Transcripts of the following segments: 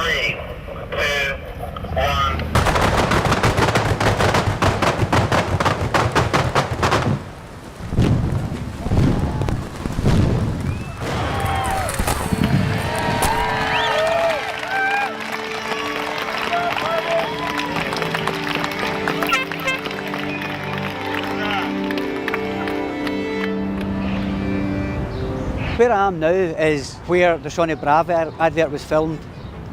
3, 2, 1. Where I am now is where the Sony Bravo advert was filmed.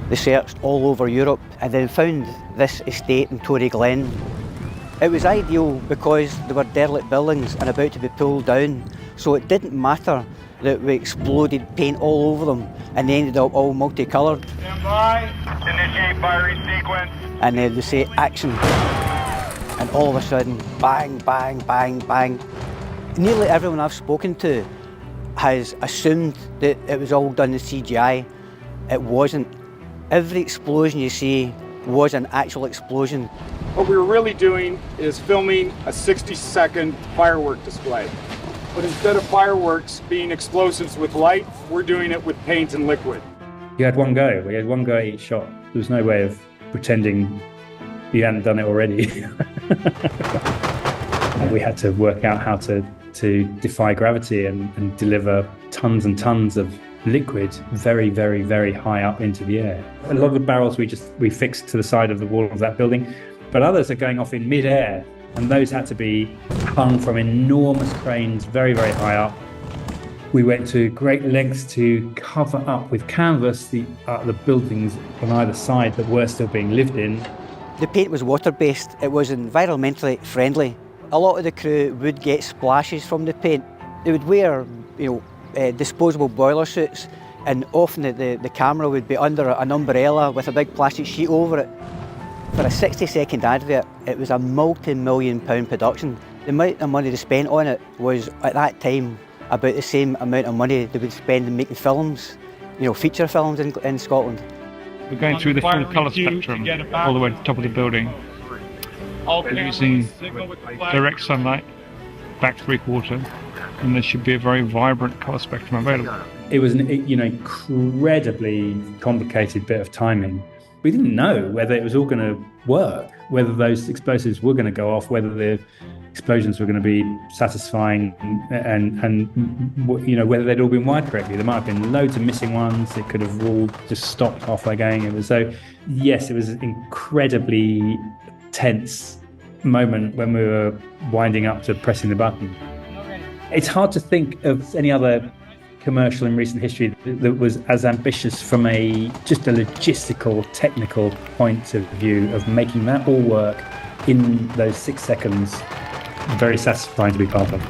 They searched all over Europe and then found this estate in Glynn. It was ideal because there were derelict buildings and about to be pulled down, so it didn't matter that we exploded paint all over them and they ended up all multicoloured. Stand by, initiate firing sequence. And then they say action, and all of a sudden, bang, bang, bang, bang. Nearly everyone I've spoken to has assumed that it was all done in CGI. It wasn't. Every explosion you see was an actual explosion. What we were really doing is filming a 60-second firework display. But instead of fireworks being explosives with light, we're doing it with paint and liquid. You had one go. We had one go at each shot. There was no way of pretending you hadn't done it already. We had to work out how to defy gravity and deliver tons and tons of liquid very, very, very high up into the air. A lot of the barrels we fixed to the side of the wall of that building, but others are going off in mid-air, and those had to be hung from enormous cranes very, very high up. We went to great lengths to cover up with canvas the buildings on either side that were still being lived in. The paint was water-based. It was environmentally friendly. A lot of the crew would get splashes from the paint. They would wear, disposable boiler suits, and often the camera would be under an umbrella with a big plastic sheet over it. For a 60-second advert, it was a multi-million-pound production. The amount of money they spent on it was, at that time, about the same amount of money they would spend in making films, feature films in Scotland. We're going through the full colour spectrum all the way to the top of the building. We're using direct sunlight, back three-quarter, and there should be a very vibrant colour spectrum available. It was an incredibly complicated bit of timing. We didn't know whether it was all going to work, whether those explosives were going to go off, whether the explosions were going to be satisfying, and whether they'd all been wired correctly. There might have been loads of missing ones. It could have all just stopped halfway going. It was yes, it was an incredibly tense moment when we were winding up to pressing the button. It's hard to think of any other commercial in recent history that was as ambitious from just a logistical, technical point of view of making that all work in those 6 seconds. Very satisfying to be part of.